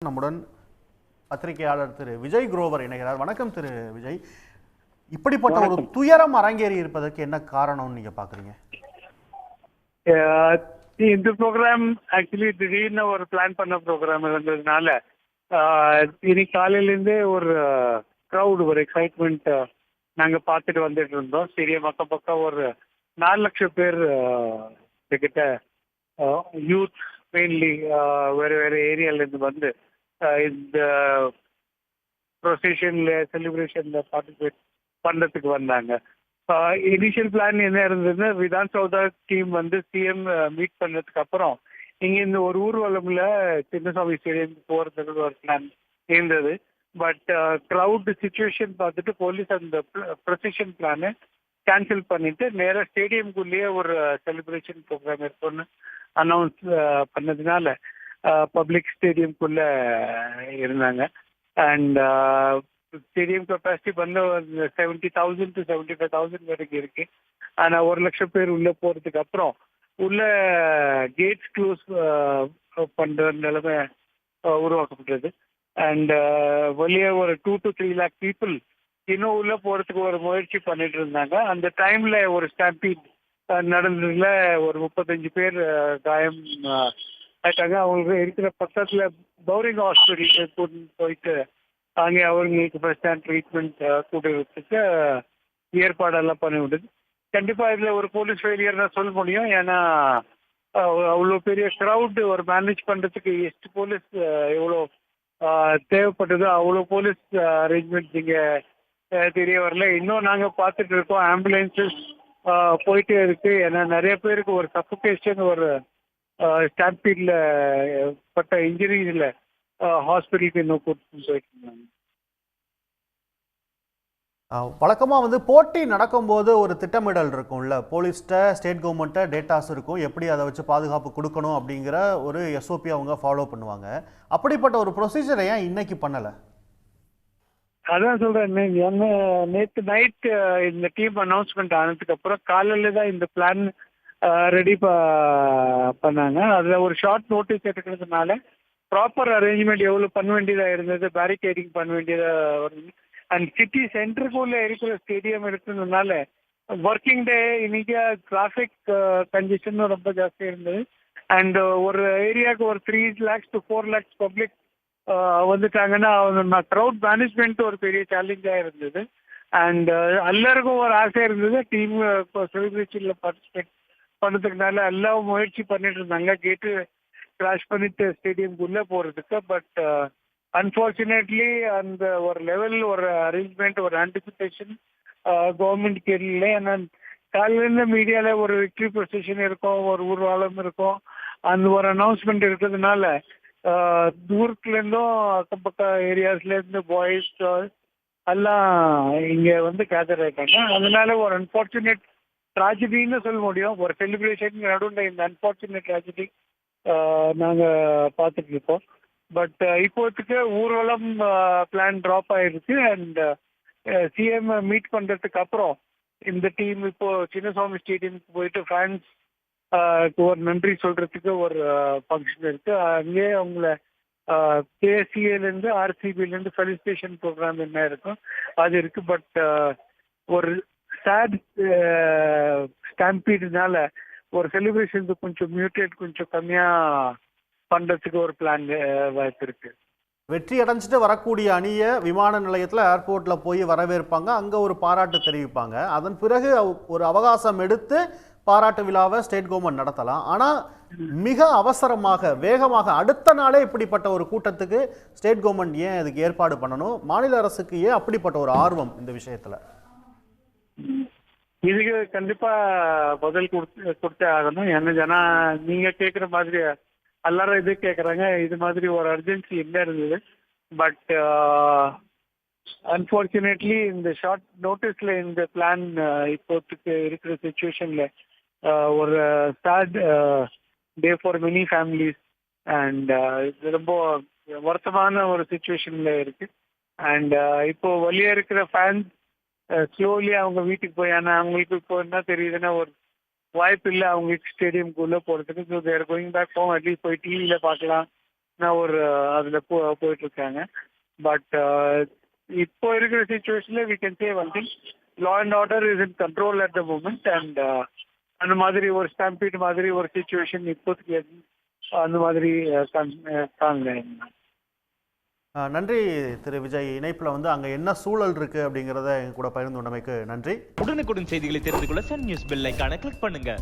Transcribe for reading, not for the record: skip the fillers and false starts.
நம்முடன் பத்திரிகையாளர் திரு விஜய் குரோவர் இணைகிறார். வணக்கம் திரு விஜய். இப்படிப்பட்ட ஒரு துயரம் அரங்கேறி இருப்பதற்கு என்ன காரணம்னு நீங்க பாக்குறீங்க? இந்த ப்ரோக்ராம் ஆக்சுவலி திடீர்னு ஒரு பிளான் பண்ண ப்ரோக்ராம் இருந்ததுனால இன்னைக்கு காலையிலேருந்தே ஒரு க்ரௌட், ஒரு எக்ஸைட்மெண்ட் நாங்கள் பார்த்துட்டு வந்துட்டு இருந்தோம். ஸ்டேடியம் பக்கம் ஒரு 4 லட்சம் பேர் கிட்ட யூத் மெயின்லி வேறு வேறு ஏரியாலேருந்து வந்து இந்த ப்ரொசஷன்ல செலிப்ரேஷன்ல பார்ட்டிசிபேட் பண்ணுறதுக்கு வந்தாங்க. இனிஷியல் பிளான் என்ன இருந்ததுன்னா, விதான் சௌதா டீம் வந்து சிஎம் மீட் பண்ணதுக்கு அப்புறம் இங்கே இந்த ஒரு ஊர்வலம்ல சின்னசாமி ஸ்டேடியம் போகிறதுக்கு ஒரு பிளான் இருந்தது. பட் க்ரௌட் சுச்சுவேஷன் பார்த்துட்டு போலீஸ் அந்த ப்ரொசஷன் பிளானை கேன்சல் பண்ணிட்டு நேராக ஸ்டேடியம்குள்ளேயே ஒரு செலிப்ரேஷன் ப்ரோக்ராம் இருக்குன்னு அனௌன்ஸ் பண்ணதுனால பப்ளிக் ஸ்டேடியம்குள்ள இருந்தாங்க. அண்ட் ஸ்டேடியம் கெப்பாசிட்டி வந்து 70,000 to 75,000 வரைக்கும் இருக்கு. ஆனால் 1 லட்சம் பேர் உள்ள போறதுக்கு அப்புறம் உள்ள கேட்ஸ் க்ளோஸ் பண்ற நிலைமை உருவாக்கப்பட்டது. அண்ட் வெளியே ஒரு 2 to 3 lakh பீப்புள் இன்னும் உள்ள போறதுக்கு ஒரு முயற்சி பண்ணிட்டு இருந்தாங்க. அந்த டைம்ல ஒரு ஸ்டாம்பீட் நடந்ததுல ஒரு 35 பேர் காயம் ஆயிட்டாங்க. அவங்களுக்கு இருக்கிற பக்கத்துல பவுரிங் ஹாஸ்பிட்டல் போயிட்டு அங்கே அவங்களுக்கு ஃபர்ஸ்ட் ஹேண்ட் ட்ரீட்மெண்ட் கொடுக்கறதுக்கு ஏற்பாடெல்லாம் பண்ணி விடுது. கண்டிப்பா இதுல ஒரு போலீஸ் ஃபெயிலியர் தான் சொல்ல முடியும். ஏன்னா அவ்வளோ பெரிய க்ரௌட் ஒரு மேனேஜ் பண்றதுக்கு ಎಷ್ಟು போலீஸ் எவ்வளோ தேவைப்பட்டதோ அவ்வளோ போலீஸ் அரேஞ்ச்மெண்ட் இங்கே தெரிய வரல. இன்னும் நாங்கள் பார்த்துட்டு இருக்கோம். ஆம்புலன்ஸஸ் போயிட்டே இருக்கு. ஏன்னா நிறைய பேருக்கு ஒரு சஃபோகேஷன், ஒரு ஸ்டாம்பீட்ல பட்ட இன்ஜுரிஸ்ல ஹாஸ்பிட்டலுக்கு இன்னும் கூட்டிட்டு போயிட்டு இருந்தாங்க. வழக்கமாக வந்து போட்டி நடக்கும்போது ஒரு திட்டமிடல் இருக்கும்ல, போலீஸ்கிட்ட ஸ்டேட் கவர்மெண்ட்டை டேட்டாஸ் இருக்கும், எப்படி அதை வச்சு பாதுகாப்பு கொடுக்கணும் அப்படிங்கிற ஒரு எஸ்ஓபி அவங்க ஃபாலோ பண்ணுவாங்க. அப்படிப்பட்ட ஒரு ப்ரொசீஜரை ஏன் இன்னைக்கு பண்ணலை? அதான் சொல்றேன். நேற்று நைட் இந்த டீம் அனௌன்ஸ்மெண்ட் ஆனதுக்கு அப்புறம் காலையில தான் இந்த பிளான் ரெடி பண்ணாங்க. அதில் ஒரு ஷார்ட் நோட்டீஸ் எடுக்கிறதுனால ப்ராப்பர் அரேஞ்ச்மெண்ட் எவ்வளோ பண்ண வேண்டியதாக இருந்தது, பேரிகேடிங் பண்ண வேண்டியதாக வருது. அண்ட் சிட்டி சென்டருக்குள்ள இருக்கிற ஸ்டேடியம் இருக்கிறதுனால ஒர்க்கிங் டே இன்னைக்கு டிராஃபிக் கன்ஜெஷன் ரொம்ப ஜாஸ்தியாக இருந்தது. அண்ட் ஒரு ஏரியாவுக்கு ஒரு 3 lakhs to 4 lakhs பப்ளிக் வந்துட்டாங்கன்னா அவங்க க்ரௌட் மேனேஜ்மெண்ட் ஒரு பெரிய சேலஞ்சாக இருந்தது. அண்ட் எல்லாருக்கும் ஒரு ஆசை இருந்தது டீம் செலிப்ரேஷனில் பார்ட்டிசிபேட் பண்ணதுக்குனால எல்லாம் முயற்சி பண்ணிட்டு இருந்தாங்க கேட்டு கிராஷ் பண்ணிட்டு ஸ்டேடியம்குள்ளே போகிறதுக்கு. பட் அன்ஃபார்ச்சுனேட்லி அந்த ஒரு லெவல், ஒரு அரேஞ்ச்மெண்ட், ஒரு ஆன்டிசிபேஷன் கவர்மெண்ட்க்கு இல்லை. ஏன்னா காலையிலேருந்து மீடியாவில் ஒரு விக்ட்ரி ப்ரொசஷன் இருக்கும், ஒரு ஊர்வலம் இருக்கும், அந்த ஒரு அனௌன்ஸ்மெண்ட் இருக்கிறதுனால தூரத்துலேருந்தும் அக்கம் பக்கம் ஏரியாஸ்லேருந்து பாய்ஸ் எல்லாம் இங்கே வந்து கேதர் ஆகிட்டாங்க. அதனால ஒரு அன்ஃபார்ச்சுனேட் ட்ராஜடின்னு சொல்ல முடியும். ஒரு செலிப்ரேஷன் நடுவில் இந்த அன்ஃபார்ச்சுனேட் ட்ராஜடி நாங்கள் பார்த்துட்டு இருக்கோம். பட் இப்போதைக்கு ஊர்வலம் பிளான் ட்ராப் ஆயிருக்கு. அண்ட் சிஎம் மீட் பண்ணுறதுக்கு அப்புறம் இந்த டீம் இப்போ சின்னசாமி ஸ்டேடியமுக்கு போயிட்டு ஃபேன்ஸ் ஒரு நன்றி சொல்றதுக்கு ஒரு ஃபங்க்ஷன் இருக்கு. அங்கேயே அவங்கள கேசிஏலேருந்து ஆர்சிபிலேருந்து ஃபெலிசிட்டேஷன் ப்ரோக்ராம் என்ன இருக்கும் அது இருக்கு. பட் ஒரு சேட் ஸ்டாம்பீடுனால ஒரு செலிப்ரேஷனுக்கு கொஞ்சம் மியூட்டேட், கொஞ்சம் கம்மியாக பண்ணுறதுக்கு ஒரு பிளான் வாய்ப்பு இருக்கு. வெற்றி அடைஞ்சிட்டு வரக்கூடிய அணியை விமான நிலையத்தில் ஏர்போர்ட்டில் போய் வரவேற்பாங்க, அங்கே ஒரு பாராட்டு தெரிவிப்பாங்க. அதன் பிறகு ஒரு அவகாசம் எடுத்து பாராட்டு விழாவை ஸ்டேட் கவர்மெண்ட் நடத்தலாம். ஆனால் மிக அவசரமாக, வேகமாக அடுத்த நாளே இப்படிப்பட்ட ஒரு கூட்டத்துக்கு ஸ்டேட் கவர்மெண்ட் ஏன் இதுக்கு ஏற்பாடு பண்ணணும்? மாநில அரசுக்கு ஏன் அப்படிப்பட்ட ஒரு ஆர்வம் இந்த விஷயத்தில்? இதுக்கு கண்டிப்பா பதில் கொடுத்தே ஆகணும். ஏன்னா நீங்க கேட்குற மாதிரி எல்லாரும் இது கேட்குறாங்க. இது மாதிரி ஒரு அர்ஜென்சி என்ன இருந்தது. பட் அன்ஃபார்ச்சுனேட்லி இந்த ஷார்ட் நோட்டீஸ்ல இந்த பிளான் இப்போத்துக்கு இருக்கிற சுச்சுவேஷன்ல ஒரு chat day for many families. And இது ரொம்ப வருத்தமான ஒரு சுச்சுவேஷன்ல இருக்கு. அண்ட் இப்போ வெளியே இருக்கிற ஃபேன்ஸ் ஸ்லோலி அவங்க வீட்டுக்கு போய், ஏன்னா அவங்களுக்கு இப்போ என்ன தெரியுதுன்னா ஒரு வாய்ப்பு இல்லை அவங்களுக்கு ஸ்டேடியம்குள்ளே போகிறதுக்கு. So there going back home, at least போய் டிவியில் பார்க்கலாம், நான் ஒரு அதில் போயிட்டு இருக்காங்க. பட் இப்போ இருக்கிற சுச்சுவேஷன்ல we can say one thing, law and order is in control at the moment. And அந்த மாதிரி ஒரு ஸ்டாம்பீட் மாதிரி ஒரு சுச்சுவேஷன் இப்போதைக்கு அந்த மாதிரி காணல. நன்றி திரு விஜய். இணைப்பில் வந்து அங்கே என்ன சூழல் இருக்குது அப்படிங்கிறத எங்க கூட பகிர்ந்து கொண்டமைக்கு நன்றி. உடனுக்குடன் செய்திகளை தெரிந்து கொள்ள சன் நியூஸ் பெல் ஐகானை கிளிக் பண்ணுங்க.